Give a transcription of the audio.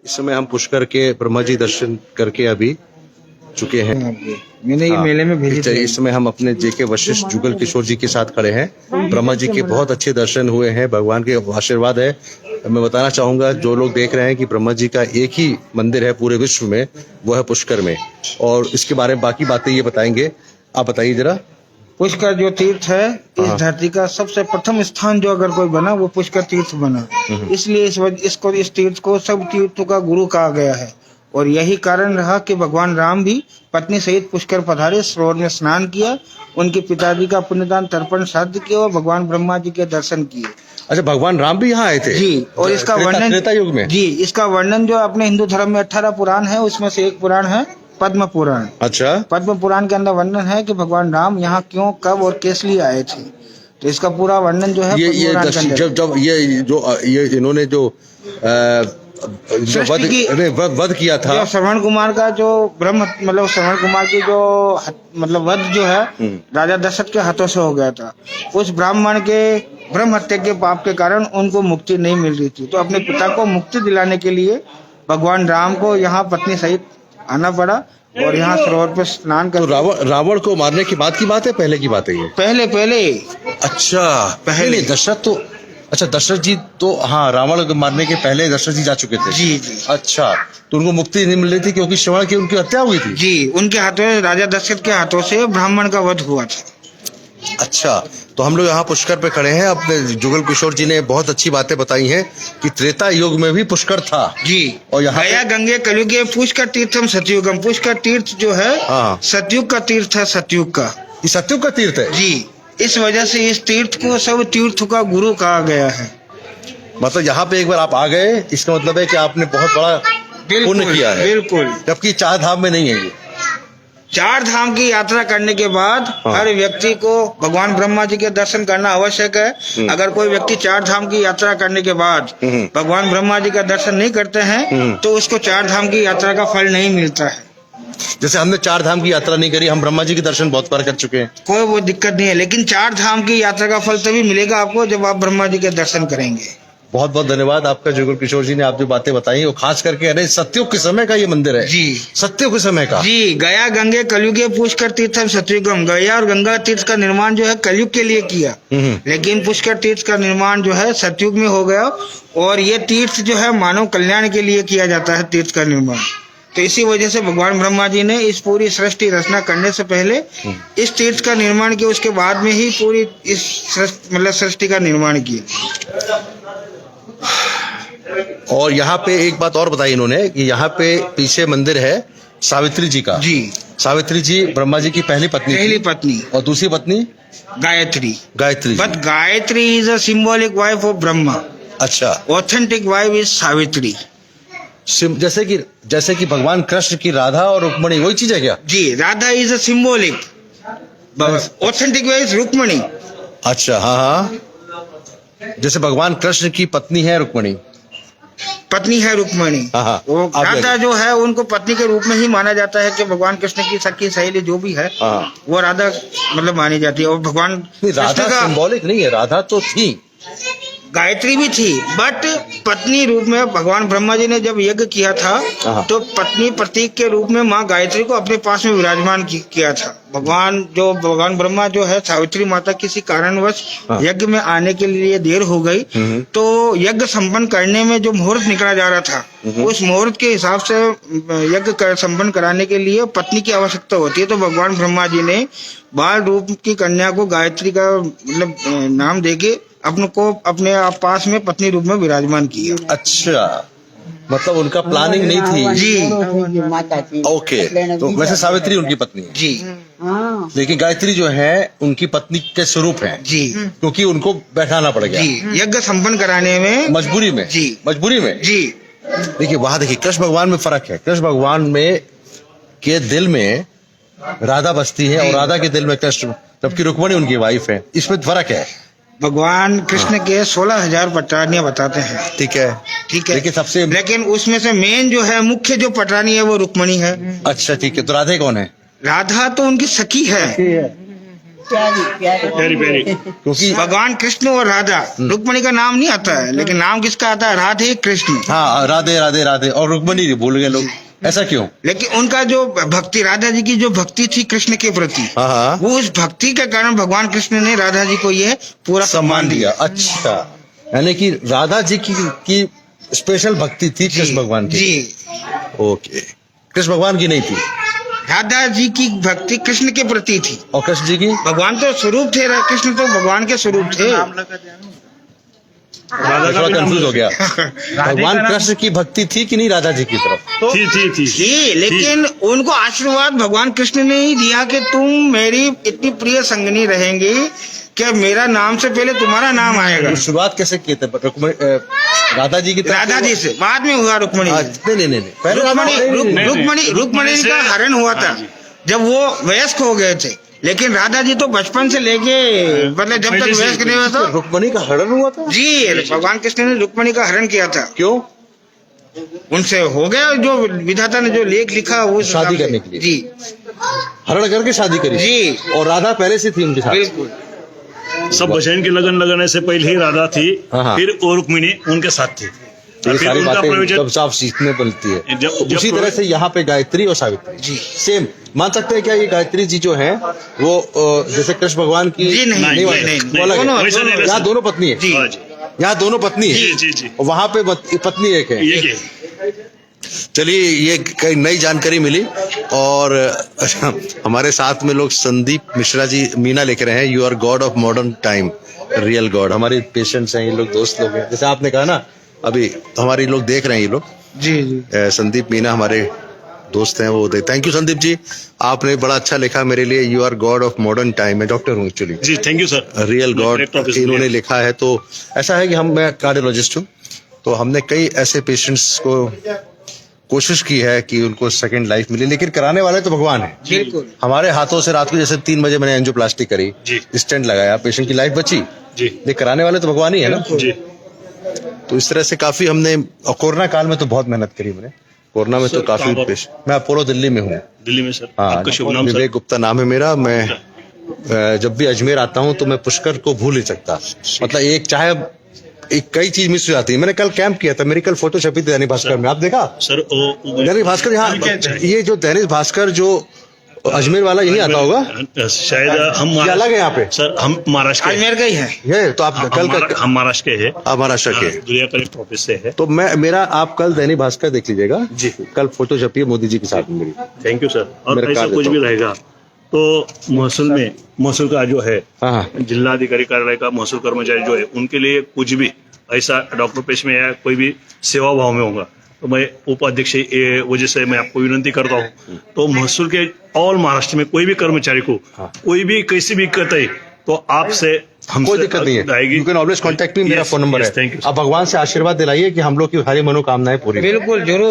इस समय हम पुष्कर के ब्रह्मा जी दर्शन करके अभी चुके हैं। मैंने ये मेले में भेजी थी। इस समय हम अपने जेके वशिष्ठ जुगल किशोर जी के साथ खड़े हैं। ब्रह्मा जी के बहुत अच्छे दर्शन हुए हैं, भगवान के आशीर्वाद है। मैं बताना चाहूंगा जो लोग देख रहे हैं कि ब्रह्मा जी का एक ही मंदिर है पूरे विश्व में, वो है पुष्कर में, और इसके बारे में बाकी बातें ये बताएंगे। आप बताइए जरा। पुष्कर जो तीर्थ है इस धरती का सबसे प्रथम स्थान जो अगर कोई बना वो पुष्कर तीर्थ बना। इसलिए इस तीर्थ को सब तीर्थों का गुरु कहा गया है। और यही कारण रहा कि भगवान राम भी पत्नी सहित पुष्कर पधारे, सरोवर में स्नान किया, उनके पिताजी का पुण्यदान तर्पण श्राद्ध किया और भगवान ब्रह्मा जी के दर्शन किए। अच्छा, भगवान राम भी यहाँ आए थे? जी। और इसका वर्णन त्रेता युग में? जी, इसका वर्णन जो अपने हिंदू धर्म में 18 पुराण है, उसमें से एक पुराण है पद्म पुराण। अच्छा। पद्म पुराण के अंदर वर्णन है कि भगवान राम यहाँ क्यों, कब और किस लिए आए थे। तो इसका पूरा वर्णन जो है ये इन्होंने जो वध किया था, श्रवण कुमार का जो श्रवण कुमार की जो वध जो है राजा दशरथ के हाथों से हो गया था। उस ब्राह्मण के ब्रह्म हत्या के पाप के कारण उनको मुक्ति नहीं मिल रही थी, तो अपने पिता को मुक्ति दिलाने के लिए भगवान राम को यहाँ पत्नी सहित आना पड़ा और यहाँ सरोवर पर स्नान कर। तो रावण को मारने की बात है, पहले की बात है ये? पहले। अच्छा, पहले दशरथ तो, अच्छा दशरथ जी तो, हाँ, रावण को मारने के पहले दशरथ जी जा चुके थे। जी। अच्छा, तो उनको मुक्ति नहीं मिल रही थी क्योंकि श्रवण की उनकी हत्या हुई थी? जी, उनके हाथों, राजा दशरथ के हाथों से ब्राह्मण का वध हुआ था। अच्छा, तो हम लोग यहाँ पुष्कर पे खड़े हैं। अपने जुगल किशोर जी ने बहुत अच्छी बातें बताई हैं कि त्रेता युग में भी पुष्कर था। जी। और यहाँ गया गंगे कलयुगे पुष्कर तीर्थम सतयुगम। पुष्कर तीर्थ जो है सतयुग का तीर्थ है, सतयुग का। ये सतयुग का तीर्थ है? जी। इस वजह से इस तीर्थ को सब तीर्थों का गुरु कहा गया है। मतलब यहाँ पे एक बार आप आ गए, इसका मतलब है कि आपने बहुत बड़ा पुण्य किया है। बिल्कुल। जबकि 4 धाम में नहीं है ये। 4 धाम की यात्रा करने के बाद हर व्यक्ति को भगवान ब्रह्मा जी के दर्शन करना आवश्यक है। अगर कोई व्यक्ति 4 धाम की यात्रा करने के बाद भगवान ब्रह्मा जी का दर्शन नहीं करते हैं तो उसको 4 धाम की यात्रा का फल नहीं मिलता है। जैसे हमने 4 धाम की यात्रा नहीं करी, हम ब्रह्मा जी के दर्शन बहुत बार कर चुके हैं, कोई वो दिक्कत नहीं है, लेकिन 4 धाम की यात्रा का फल तभी मिलेगा आपको जब आप ब्रह्मा जी के दर्शन करेंगे। बहुत बहुत धन्यवाद आपका जुगल किशोर जी ने, आप जो बातें बताई और खास करके अरे सतयुग के समय का ये मंदिर है। जी, सतयुग के समय का। जी, गया गंगे कलयुगे पुष्कर तीर्थम सतयुगम। गया और गंगा तीर्थ का निर्माण जो है कलयुग के लिए किया, लेकिन पुष्कर तीर्थ का निर्माण जो है सतयुग में हो गया। और ये तीर्थ जो है मानव कल्याण के लिए किया जाता है तीर्थ का निर्माण। तो इसी वजह से भगवान ब्रह्मा जी ने इस पूरी सृष्टि रचना करने से पहले इस तीर्थ का निर्माण किया, उसके बाद में ही पूरी इस सृष्टि का निर्माण किया। और यहाँ पे एक बात और बताई इन्होंने कि यहाँ पे पीछे मंदिर है सावित्री जी का। जी। सावित्री जी ब्रह्मा जी की पहली पत्नी और दूसरी पत्नी Gayatri. But Gayatri is a symbolic wife of Brahma. अच्छा। Authentic wife is Savitri. जैसे कि भगवान कृष्ण की राधा और रुक्मणी वही चीज है क्या? जी, Radha is a symbolic, authentic wife is Rukmini. अच्छा, हाँ। जैसे भगवान कृष्ण की पत्नी है रुक्मणी। वो राधा जो है उनको पत्नी के रूप में ही माना जाता है कि भगवान कृष्ण की सखी सहेली जो भी है वो राधा मानी जाती है। और भगवान राधा सिंबॉलिक नहीं है, राधा तो थी, गायत्री भी थी, बट पत्नी रूप में भगवान ब्रह्मा जी ने जब यज्ञ किया था तो पत्नी प्रतीक के रूप में माँ गायत्री को अपने पास में विराजमान किया था। भगवान ब्रह्मा जो है सावित्री माता किसी कारणवश यज्ञ में आने के लिए देर हो गई, तो यज्ञ संपन्न करने में जो मुहूर्त निकला जा रहा था उस मुहूर्त के हिसाब से यज्ञ संपन्न कराने के लिए पत्नी की आवश्यकता होती है। तो भगवान ब्रह्मा जी ने बाल रूप की कन्या को गायत्री का नाम देके अपने पास में पत्नी रूप में विराजमान किया। अच्छा, मतलब उनका प्लानिंग नहीं थी। जी। ओके, तो वैसे सावित्री उनकी पत्नी है। जी। लेकिन गायत्री जो है उनकी पत्नी के स्वरूप है। जी। क्योंकि उनको बैठाना पड़ गया। जी, यज्ञ संपन्न कराने में मजबूरी में। जी। देखिए वहां कृष्ण भगवान में फर्क है। कृष्ण भगवान में के दिल में राधा बसती है और राधा के दिल में कृष्ण, जबकि रुक्मणी उनकी वाइफ है। इसमें फर्क है। भगवान कृष्ण के 16,000 पटरानियां बताते हैं। ठीक है। लेकिन उसमें से मेन जो है, मुख्य जो पटरानी है वो रुक्मणी है। अच्छा, ठीक है। तो राधे कौन है? राधा तो उनकी सखी है। प्यारी प्यारी क्योंकि भगवान कृष्ण और राधा, रुक्मणी का नाम नहीं आता है, लेकिन नाम किसका आता है? राधे कृष्ण। हाँ, राधे राधे राधे और रुक्मणी भूल गए लोग, ऐसा क्यों? लेकिन उनका जो भक्ति, राधा जी की जो भक्ति थी कृष्ण के प्रति, हाँ हाँ, वो उस भक्ति के कारण भगवान कृष्ण ने राधा जी को ये पूरा सम्मान दिया। अच्छा, यानी कि राधा जी की स्पेशल भक्ति थी कृष्ण भगवान की। जी, ओके, कृष्ण भगवान की नहीं थी, राधा जी की भक्ति कृष्ण के प्रति थी। और कृष्ण जी की? भगवान तो स्वरूप थे, कृष्ण तो भगवान के स्वरूप थे। राधा का थोड़ा भी नाम कंफ्यूज हो गया। भगवान कृष्ण की भक्ति थी कि नहीं राधा जी की तरफ? थी जी, लेकिन उनको आशीर्वाद भगवान कृष्ण ने ही दिया कि तुम मेरी इतनी प्रिय संगनी रहेंगी कि मेरा नाम से पहले तुम्हारा नाम आएगा। तो शुरुआत कैसे किए थे राधा जी की तरफ? राधा जी से बाद में हुआ रुक्मणी। नहीं, पहले रुक्मणी का हरण हुआ था जब वो वयस्क हो गए थे, लेकिन राधा जी तो बचपन से लेके मतलब जब तक वयस्क नहीं हुआ था। रुक्मणी का हरण हुआ था? जी, भगवान कृष्ण ने रुक्मणी का हरण किया था। क्यों? उनसे हो गया, जो विधाता ने जो लेख लिखा वो शादी करने के लिए? जी, हरण करके शादी करी जी। और राधा पहले से थी उनके साथ? बिल्कुल। सब बहन की लगन लगाने से पहले ही राधा थी, हाँ। फिर और रुक्मिणी उनके साथ थी। ये फिर सारी उनका बातें प्रयोजन जब साफ सीखने पड़ती है। जब उसी तरह से यहाँ पे गायत्री और सावित्री जी। सेम मान सकते हैं क्या? ये गायत्री जी जो है वो जैसे कृष्ण भगवान की जी, नहीं, वाली- नहीं, वो अलग है। दोनों- वैसे नहीं, यहाँ दोनों पत्नी है। जी। हाँ जी, यहाँ दोनों पत्नी है, जी। और वहाँ पे पत्नी एक है। ये चलिए, ये कई नई जानकारी मिली। और हमारे साथ में लोग संदीप मिश्रा जी मीना लिख रहे हैं, you are god of modern time, real god. हमारे पेशेंट्स हैं ये लोग, दोस्त लोग हैं, जैसे आपने कहा ना अभी हमारे लोग देख रहे हैं, ये लोग जी। संदीप मीना हमारे दोस्त हैं, वो थैंक यू संदीप जी, आपने बड़ा अच्छा लिखा मेरे लिए, you are god of modern time. मैं डॉक्टर हूँ एक्चुअली। जी, thank you sir. Real god इन्होंने लिखा है। तो ऐसा है कि मैं कार्डियोलॉजिस्ट हूँ, तो हमने कई ऐसे पेशेंट्स को कोशिश की है कि उनको सेकंड लाइफ मिले, लेकिन कराने वाले तो भगवान है। बिल्कुल। हमारे हाथों से रात को जैसे 3 बजे मैंने एंजियोप्लास्टी करी, स्टेंट लगाया, पेशेंट की लाइफ बची जी, लेकिन कराने वाले तो भगवान ही है ना जी। तो इस तरह से काफी हमने, और कोरोना काल में तो बहुत मेहनत करी मैंने। कोरोना में तो काफी मैं अपोलो दिल्ली में हूँ। दिल्ली में सर। हाँ, आपका शुभ नाम सर? विवेक गुप्ता नाम है मेरा। मैं जब भी अजमेर आता हूँ तो मैं पुष्कर को भूल नहीं सकता। मतलब एक कई चीज मिस हो जाती है। मैंने कल कैंप किया था, मेरी कल फोटो छपी थी दैनिक भास्कर में, आप देखा? सर दैनिक भास्कर, यहाँ ये जो दैनिक भास्कर जो अजमेर वाला यही आता होगा शायद। हम ये अलग है यहाँ पे सर, हम महाराष्ट्र के अजमेर का ही है ये। तो आप कल हम महाराष्ट्र के हैं। आप महाराष्ट्र के? दुनिया कलेक्ट ऑफिस से है। तो आप कल दैनिक भास्कर देख लीजिएगा जी, कल फोटो छपी है मोदी जी के साथ में मेरी। Thank you sir. और ऐसा कुछ भी रहेगा तो महसूल का जो है, जिलाधिकारी कार्यालय का महसूल कर्मचारी जो है, उनके लिए कुछ भी ऐसा डॉक्टर पेश में या कोई भी सेवा भाव में होगा तो मैं उपाध्यक्ष वजह से मैं आपको विनती करता हूँ। तो महसूल के ऑल महाराष्ट्र में कोई भी कर्मचारी को कोई भी कैसी भी दिक्कत है तो आपसे कोई दिक्कत नहीं है, you can always contact me, मेरा फोन नंबर है। आप भगवान से आशीर्वाद दिलाइए कि हम लोग की सारी मनोकामनाएं पूरी। बिल्कुल, जरूर।